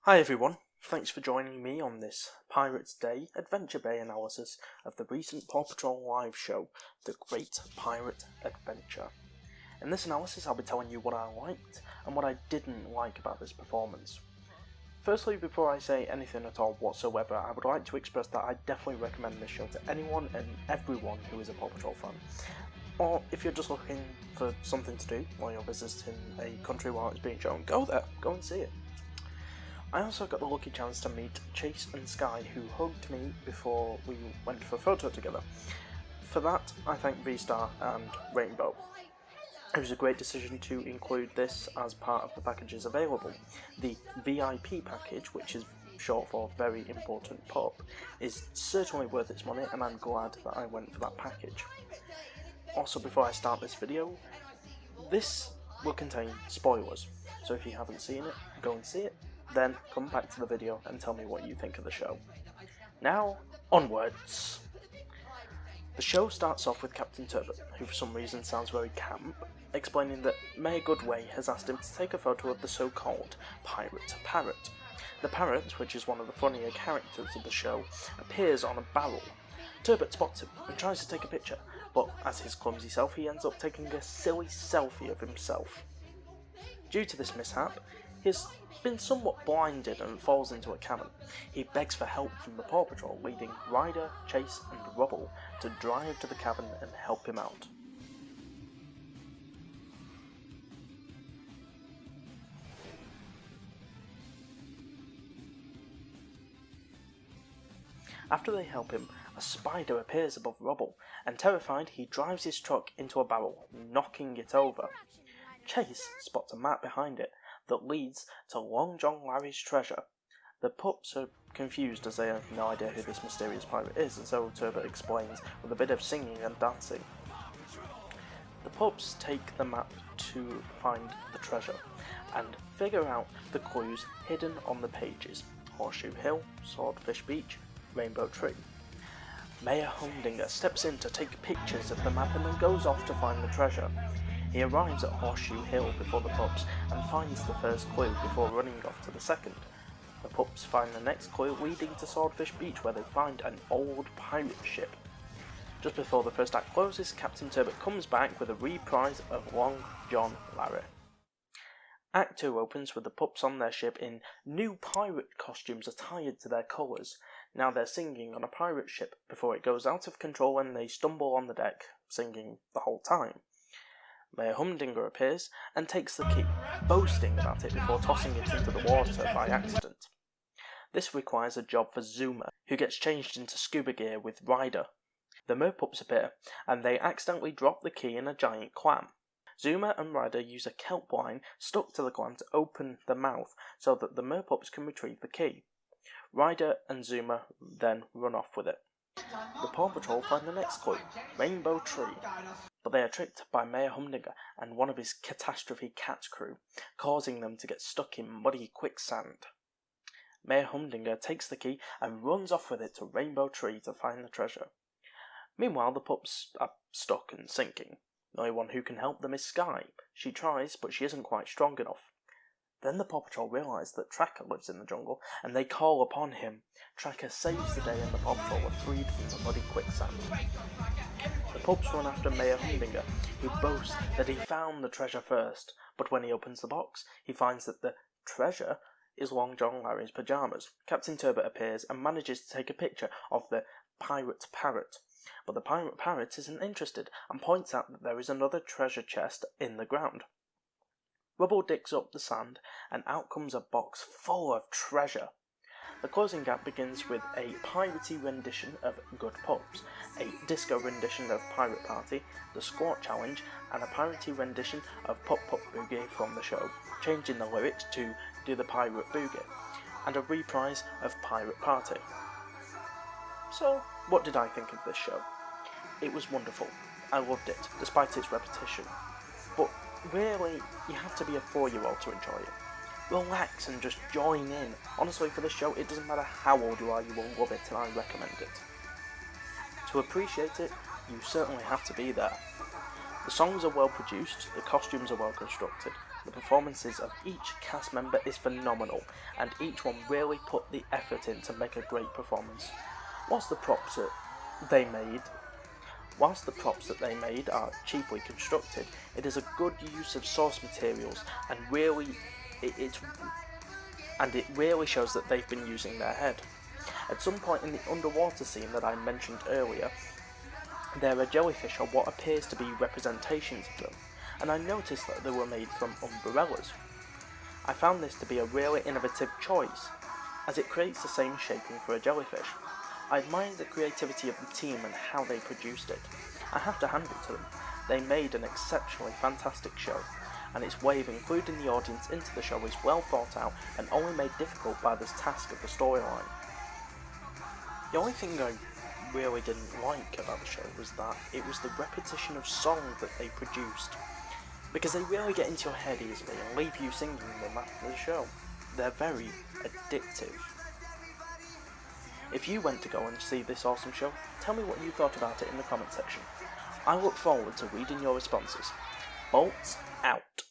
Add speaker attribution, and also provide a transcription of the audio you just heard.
Speaker 1: Hi everyone, thanks for joining me on this Pirates Day Adventure Bay analysis of the recent PAW Patrol live show, The Great Pirate Adventure. In this analysis I'll be telling you what I liked and what I didn't like about this performance. Firstly, before I say anything at all whatsoever, I would like to express that I definitely recommend this show to anyone and everyone who is a PAW Patrol fan. Or if you're just looking for something to do while you're visiting a country while it's being shown, go there, go and see it. I also got the lucky chance to meet Chase and Sky, who hugged me before we went for a photo together. For that, I thank V-Star and Rainbow. It was a great decision to include this as part of the packages available. The VIP package, which is short for Very Important Pup, is certainly worth its money, and I'm glad that I went for that package. Also, before I start this video, this will contain spoilers, so if you haven't seen it, go and see it. Then come back to the video and tell me what you think of the show. Now, onwards! The show starts off with Captain Turbot, who for some reason sounds very camp, explaining that Mayor Goodway has asked him to take a photo of the so-called Pirate Parrot. The parrot, which is one of the funnier characters of the show, appears on a barrel. Turbot spots him and tries to take a picture, but as his clumsy self he ends up taking a silly selfie of himself. Due to this mishap, he's been somewhat blinded and falls into a cabin. He begs for help from the PAW Patrol, leading Ryder, Chase and Rubble to drive to the cabin and help him out. After they help him, a spider appears above Rubble, and terrified he drives his truck into a barrel, knocking it over. Chase spots a map behind it that leads to Long John Larry's treasure. The pups are confused as they have no idea who this mysterious pirate is, and so Turbot explains with a bit of singing and dancing. The pups take the map to find the treasure and figure out the clues hidden on the pages: Horseshoe Hill, Swordfish Beach, Rainbow Tree. Mayor Humdinger steps in to take pictures of the map and then goes off to find the treasure. He arrives at Horseshoe Hill before the pups and finds the first clue before running off to the second. The pups find the next clue leading to Swordfish Beach, where they find an old pirate ship. Just before the first act closes, Captain Turbot comes back with a reprise of Long John Larry. Act 2 opens with the pups on their ship in new pirate costumes attired to their colours. Now they're singing on a pirate ship before it goes out of control and they stumble on the deck, singing the whole time. Mayor Humdinger appears and takes the key, boasting about it before tossing it into the water by accident. This requires a job for Zuma, who gets changed into scuba gear with Ryder. The merpups appear, and they accidentally drop the key in a giant clam. Zuma and Ryder use a kelp line stuck to the clam to open the mouth so that the merpups can retrieve the key. Ryder and Zuma then run off with it. The PAW Patrol find the next clue, Rainbow Tree, but they are tricked by Mayor Humdinger and one of his catastrophe cat crew, causing them to get stuck in muddy quicksand. Mayor Humdinger takes the key and runs off with it to Rainbow Tree to find the treasure. Meanwhile, the pups are stuck and sinking. The only one who can help them is Sky. She tries, but she isn't quite strong enough. Then the PAW Patrol realise that Tracker lives in the jungle, and they call upon him. Tracker saves the day and the PAW Patrol are freed from the muddy quicksand. The pups run after Mayor Humdinger, who boasts that he found the treasure first, but when he opens the box, he finds that the treasure is Long John Larry's pyjamas. Captain Turbot appears and manages to take a picture of the Pirate Parrot, but the Pirate Parrot isn't interested and points out that there is another treasure chest in the ground. Rubble digs up the sand, and out comes a box full of treasure. The closing act begins with a piratey rendition of Good Pups, a disco rendition of Pirate Party, the Squat Challenge, and a piratey rendition of Pup Pup Boogie from the show, changing the lyrics to Do the Pirate Boogie, and a reprise of Pirate Party. So, what did I think of this show? It was wonderful. I loved it, despite its repetition. But really, you have to be a 4-year-old to enjoy it. Relax and just join in. Honestly, for this show, it doesn't matter how old you are, you will love it, and I recommend it. To appreciate it, you certainly have to be there. The songs are well produced, the costumes are well constructed, The performances of each cast member is phenomenal, and each one really put the effort in to make a great performance. Whilst the props that they made are cheaply constructed, it is a good use of source materials, and it really shows that they've been using their head. At some point in the underwater scene that I mentioned earlier, there are jellyfish or what appears to be representations of them, and I noticed that they were made from umbrellas. I found this to be a really innovative choice, as it creates the same shaping for a jellyfish. I admire the creativity of the team and how they produced it. I have to hand it to them. They made an exceptionally fantastic show, and its way of including the audience into the show is well thought out and only made difficult by this task of the storyline. The only thing I really didn't like about the show was that it was the repetition of songs that they produced, because they really get into your head easily and leave you singing them after the show. They're very addictive. If you went to go and see this awesome show, tell me what you thought about it in the comment section. I look forward to reading your responses. Bolts out.